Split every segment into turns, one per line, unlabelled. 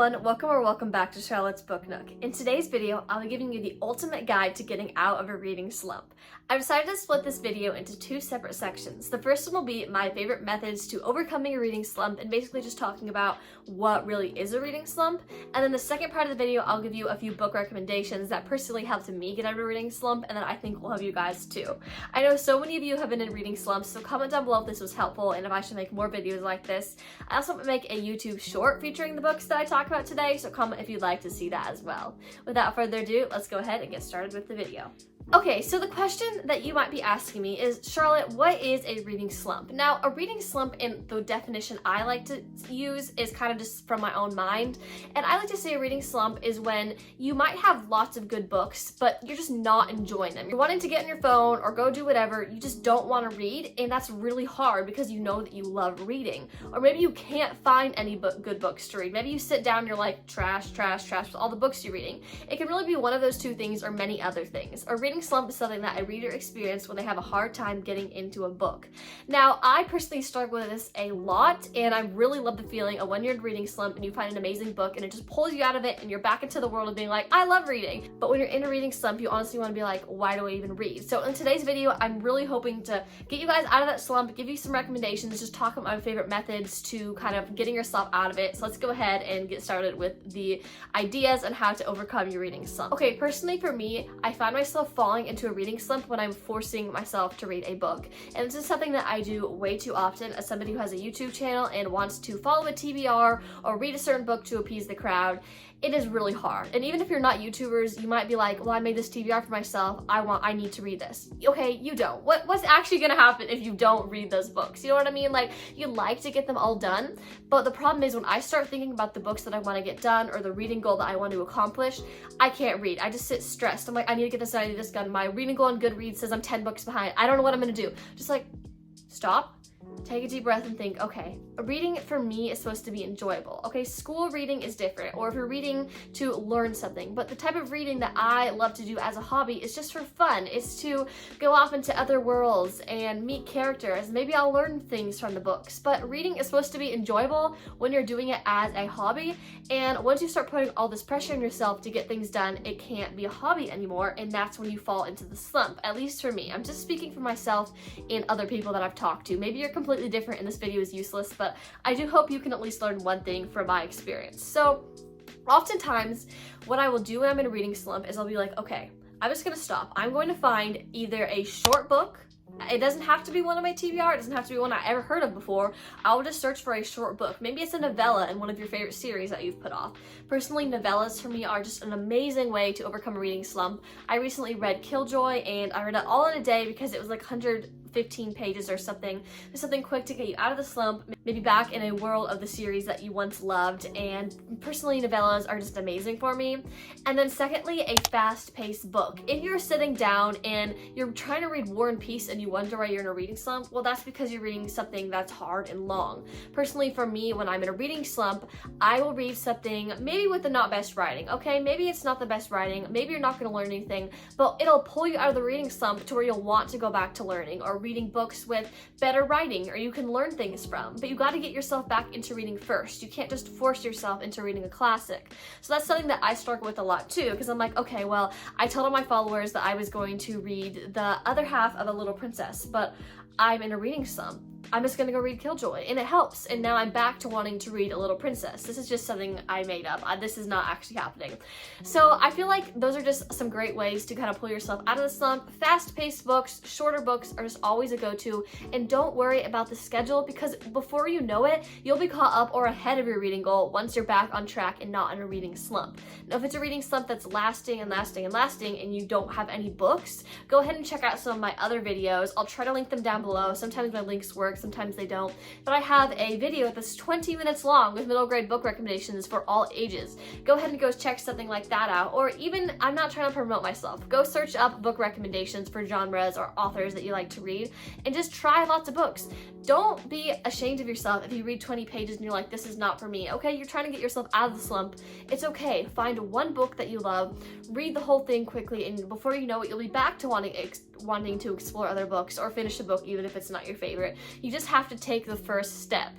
everyone, welcome back to Charlotte's Book Nook. In today's video, I'll be giving you the ultimate guide to getting out of a reading slump. I've decided to split this video into two separate sections. The first one will be my favorite methods to overcoming a reading slump and basically just talking about what really is a reading slump. And then the second part of the video, I'll give you a few book recommendations that personally helped me get out of a reading slump and that I think will help you guys too. I know so many of you have been in reading slumps, so comment down below if this was helpful and if I should make more videos like this. I also want to make a YouTube short featuring the books that I talk about today, so comment if you'd like to see that as well. Without further ado, let's go ahead and get started with the video. Okay, so the question that you might be asking me is, Charlotte, what is a reading slump? Now, a reading slump, in the definition I like to use, is kind of just from my own mind. And I like to say a reading slump is when you might have lots of good books, but you're just not enjoying them. You're wanting to get on your phone or go do whatever, you just don't want to read, and that's really hard because you know that you love reading. Or maybe you can't find any good books to read. Maybe you sit down and you're like, trash with all the books you're reading. It can really be one of those two things or many other things. A reading slump is something that a reader experiences when they have a hard time getting into a book. Now, I personally struggle with this a lot, and I really love the feeling of when you're in a reading slump and you find an amazing book and it just pulls you out of it and you're back into the world of being like, I love reading. But when you're in a reading slump, you honestly want to be like, why do I even read? So in today's video, I'm really hoping to get you guys out of that slump, give you some recommendations, just talk about my favorite methods to kind of getting yourself out of it. So let's go ahead and get started with the ideas on how to overcome your reading slump. Okay, personally for me, I find myself falling into a reading slump when I'm forcing myself to read a book. And this is something that I do way too often as somebody who has a YouTube channel and wants to follow a TBR or read a certain book to appease the crowd. It is really hard. And even if you're not YouTubers, you might be like, well, I made this TBR for myself. I need to read this. Okay, you don't. What's actually gonna happen if you don't read those books? You know what I mean? Like, you like to get them all done, but the problem is when I start thinking about the books that I want to get done or the reading goal that I want to accomplish, I can't read. I just sit stressed. I'm like, I need to get this done, I need this done. My reading goal on Goodreads says I'm 10 books behind. I don't know what I'm gonna do. Just like, stop. Take a deep breath and think, okay, reading for me is supposed to be enjoyable. Okay, school reading is different, or if you're reading to learn something, but the type of reading that I love to do as a hobby is just for fun. It's to go off into other worlds and meet characters. Maybe I'll learn things from the books, but reading is supposed to be enjoyable when you're doing it as a hobby, and once you start putting all this pressure on yourself to get things done, it can't be a hobby anymore, and that's when you fall into the slump, at least for me. I'm just speaking for myself and other people that I've talked to. Maybe you're completely different and this video is useless, but I do hope you can at least learn one thing from my experience. So oftentimes what I will do when I'm in a reading slump is I'll be like, okay, I'm just gonna stop. I'm going to find either a short book. It doesn't have to be one of my TBR, it doesn't have to be one I ever heard of before. I'll just search for a short book. Maybe it's a novella in one of your favorite series that you've put off. Personally, novellas for me are just an amazing way to overcome a reading slump. I recently read Killjoy and I read it all in a day because it was like 115 pages or something. Just something quick to get you out of the slump, maybe back in a world of the series that you once loved. And personally, novellas are just amazing for me. And then secondly, a fast-paced book. If you're sitting down and you're trying to read War and Peace and you wonder why you're in a reading slump, well, that's because you're reading something that's hard and long. Personally, for me, when I'm in a reading slump, I will read something maybe with the not best writing, okay? Maybe it's not the best writing, maybe you're not gonna learn anything, but it'll pull you out of the reading slump to where you'll want to go back to learning or reading books with better writing or you can learn things from. But you got to get yourself back into reading first. You can't just force yourself into reading a classic. So that's something that I struggle with a lot too, because I'm like, okay, well, I told all my followers that I was going to read the other half of A Little Princess, but I'm in a reading slump. I'm just gonna go read Killjoy, and it helps. And now I'm back to wanting to read A Little Princess. This is just something I made up. This is not actually happening. So I feel like those are just some great ways to kind of pull yourself out of the slump. Fast-paced books, shorter books are just always a go-to. And don't worry about the schedule, because before you know it, you'll be caught up or ahead of your reading goal once you're back on track and not in a reading slump. Now, if it's a reading slump that's lasting and you don't have any books, go ahead and check out some of my other videos. I'll try to link them down below. Sometimes my links work, sometimes they don't, but I have a video that's 20 minutes long with middle grade book recommendations for all ages. Go ahead and go check something like that out, or even, I'm not trying to promote myself, go search up book recommendations for genres or authors that you like to read and just try lots of books. Don't be ashamed of yourself if you read 20 pages and you're like, this is not for me. Okay, you're trying to get yourself out of the slump. It's okay. Find one book that you love, read the whole thing quickly, and before you know it, you'll be back to wanting to explore other books or finish a book even if it's not your favorite. You just have to take the first step.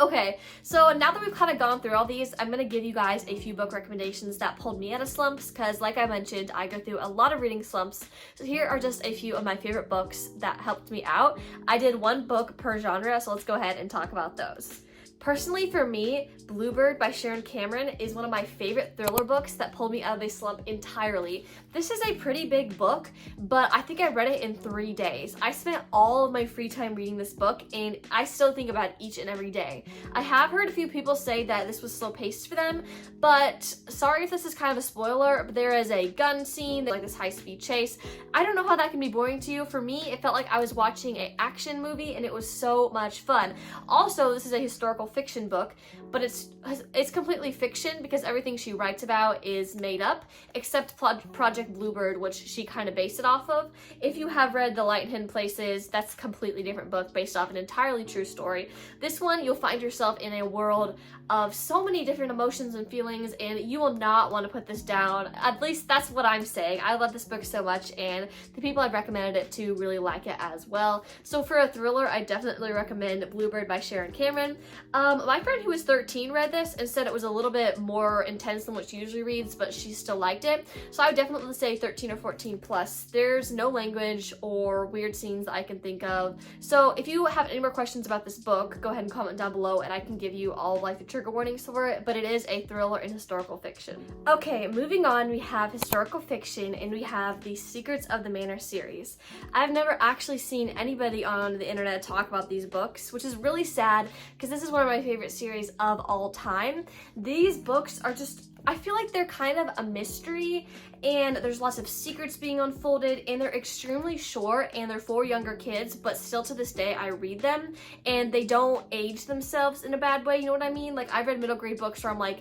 Okay, so now that we've kind of gone through all these, I'm going to give you guys a few book recommendations that pulled me out of slumps, because like I mentioned, I go through a lot of reading slumps. So here are just a few of my favorite books that helped me out. I did one book per genre, so let's go ahead and talk about those. Personally, for me, Bluebird by Sharon Cameron is one of my favorite thriller books that pulled me out of a slump entirely. This is a pretty big book, but I think I read it in 3 days. I spent all of my free time reading this book, and I still think about it each and every day. I have heard a few people say that this was slow paced for them, but sorry if this is kind of a spoiler, but there is a gun scene, like this high-speed chase. I don't know how that can be boring to you. For me, it felt like I was watching an action movie, and it was so much fun. Also, this is a historical fiction book, but it's completely fiction because everything she writes about is made up, except Project Bluebird, which she kind of based it off of. If you have read The Light in Hidden Places, that's a completely different book based off an entirely true story. This one, you'll find yourself in a world of so many different emotions and feelings, and you will not want to put this down. At least that's what I'm saying. I love this book so much, and the people I've recommended it to really like it as well. So for a thriller, I definitely recommend Bluebird by Sharon Cameron. My friend who was 13 read this and said it was a little bit more intense than what she usually reads, but she still liked it. So I would definitely say 13 or 14 plus. There's no language or weird scenes that I can think of. So if you have any more questions about this book, go ahead and comment down below and I can give you all like the trigger warnings for it, but it is a thriller and historical fiction. Okay, moving on, we have historical fiction and we have the Secrets of the Manor series. I've never actually seen anybody on the internet talk about these books, which is really sad because this is one of my favorite series of all time. These books are just, I feel like they're kind of a mystery and there's lots of secrets being unfolded and they're extremely short and they're for younger kids, but still to this day I read them and they don't age themselves in a bad way, you know what I mean? Like I've read middle grade books where I'm like,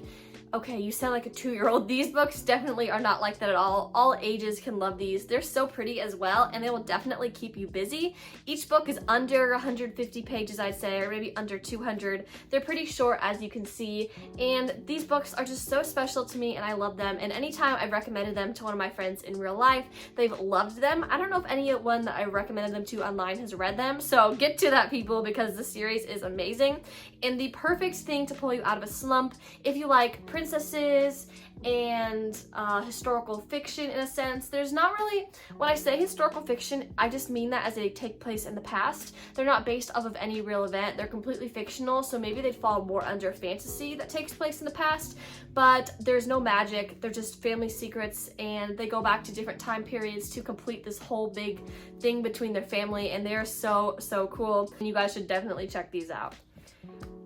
okay, you sound like a 2-year-old. These books definitely are not like that at all. All ages can love these. They're so pretty as well, and they will definitely keep you busy. Each book is under 150 pages, I'd say, or maybe under 200. They're pretty short, as you can see, and these books are just so special to me, and I love them, and anytime I've recommended them to one of my friends in real life, they've loved them. I don't know if anyone that I recommended them to online has read them, so get to that, people, because the series is amazing, and the perfect thing to pull you out of a slump if you like princesses and historical fiction in a sense. There's not really, when I say historical fiction, I just mean that as they take place in the past. They're not based off of any real event. They're completely fictional, so maybe they'd fall more under fantasy that takes place in the past, but there's no magic. They're just family secrets and they go back to different time periods to complete this whole big thing between their family, and they're so cool, and you guys should definitely check these out.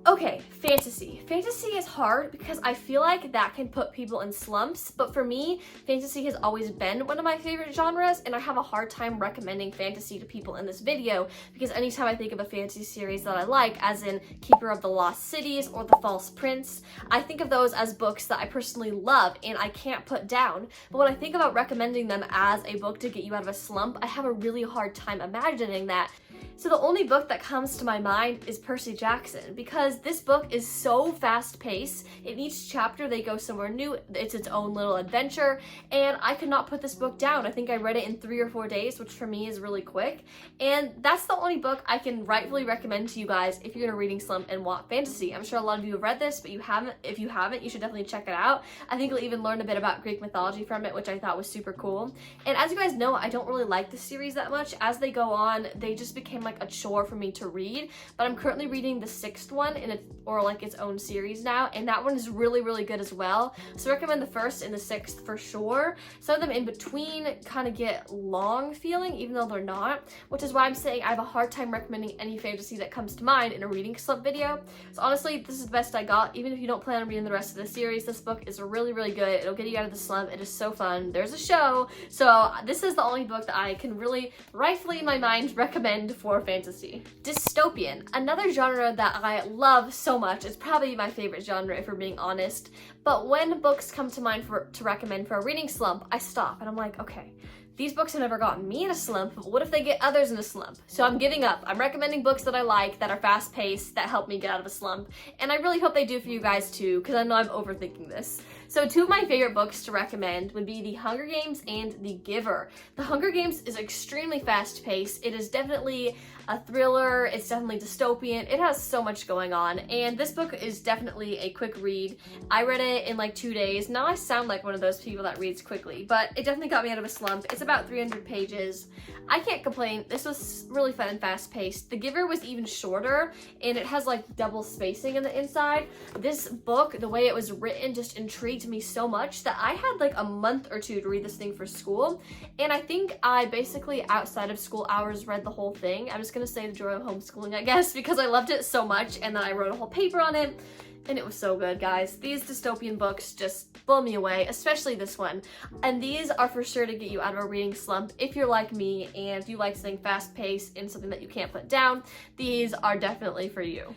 Okay, fantasy. Fantasy is hard because I feel like that can put people in slumps, but for me, fantasy has always been one of my favorite genres, and I have a hard time recommending fantasy to people in this video because anytime I think of a fantasy series that I like, as in Keeper of the Lost Cities or The False Prince, I think of those as books that I personally love and I can't put down. But when I think about recommending them as a book to get you out of a slump, I have a really hard time imagining that. So the only book that comes to my mind is Percy Jackson, because this book is so fast-paced. In each chapter they go somewhere new, it's its own little adventure, and I could not put this book down. I think I read it in 3 or 4 days, which for me is really quick, and that's the only book I can rightfully recommend to you guys if you're in a reading slump and want fantasy. I'm sure a lot of you have read this, but if you haven't, you should definitely check it out. I think you'll even learn a bit about Greek mythology from it, which I thought was super cool. And as you guys know, I don't really like the series that much. As they go on, they just became like a chore for me to read, but I'm currently reading the 6th one in its own series now, and that one is really good as well. So I recommend the 1st and the 6th for sure. Some of them in between kind of get long feeling, even though they're not, which is why I'm saying I have a hard time recommending any fantasy that comes to mind in a reading slump video. So honestly, this is the best I got. Even if you don't plan on reading the rest of the series, this book is really good. It'll get you out of the slump. It is so fun. There's a show, so this is the only book that I can really rightfully in my mind recommend for fantasy. Dystopian, another genre that I love so much. It's probably my favorite genre if we're being honest, but when books come to mind to recommend for a reading slump, I stop and I'm like, okay, these books have never gotten me in a slump, but what if they get others in a slump? So I'm giving up. I'm recommending books that I like, that are fast-paced, that help me get out of a slump, and I really hope they do for you guys too, because I know I'm overthinking this. So two of my favorite books to recommend would be The Hunger Games and The Giver. The Hunger Games is extremely fast-paced. It is definitely a thriller, it's definitely dystopian, it has so much going on, and this book is definitely a quick read. I read it in like 2 days. Now I sound like one of those people that reads quickly, but it definitely got me out of a slump. It's about 300 pages. I can't complain. This was really fun and fast-paced. The Giver was even shorter, and it has like double spacing in the inside. This book, the way it was written, just intrigued me so much that I had like a month or two to read this thing for school, and I think I basically outside of school hours read the whole thing. I'm just gonna say the joy of homeschooling, I guess, because I loved it so much, and then I wrote a whole paper on it, and it was so good, guys. These dystopian books just blow me away, especially this one. And these are for sure to get you out of a reading slump if you're like me and if you like something fast-paced and something that you can't put down. These are definitely for you.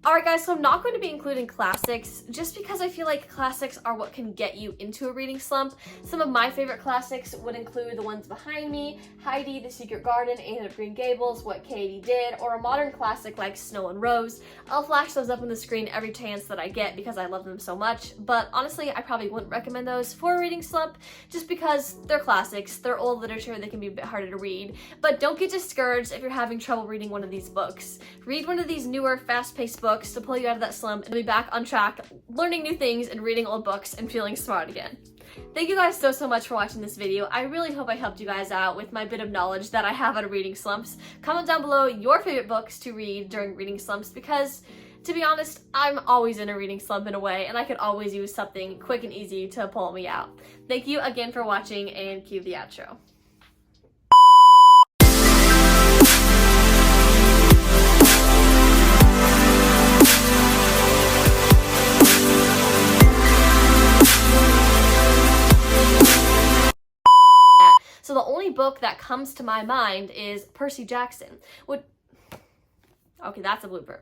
Alright guys, so I'm not going to be including classics just because I feel like classics are what can get you into a reading slump. Some of my favorite classics would include the ones behind me, Heidi, The Secret Garden, Anne of Green Gables, What Katie Did, or a modern classic like Snow and Rose. I'll flash those up on the screen every chance that I get because I love them so much, but honestly I probably wouldn't recommend those for a reading slump just because they're classics, they're old literature, they can be a bit harder to read. But don't get discouraged if you're having trouble reading one of these books. Read one of these newer, fast-paced books to pull you out of that slump and be back on track, learning new things and reading old books and feeling smart again. Thank you guys so much for watching this video. I really hope I helped you guys out with my bit of knowledge that I have out of reading slumps. Comment down below your favorite books to read during reading slumps because, to be honest, I'm always in a reading slump in a way, and I could always use something quick and easy to pull me out. Thank you again for watching, and cue the outro. So the only book that comes to my mind is Percy Jackson. Okay, that's a blooper.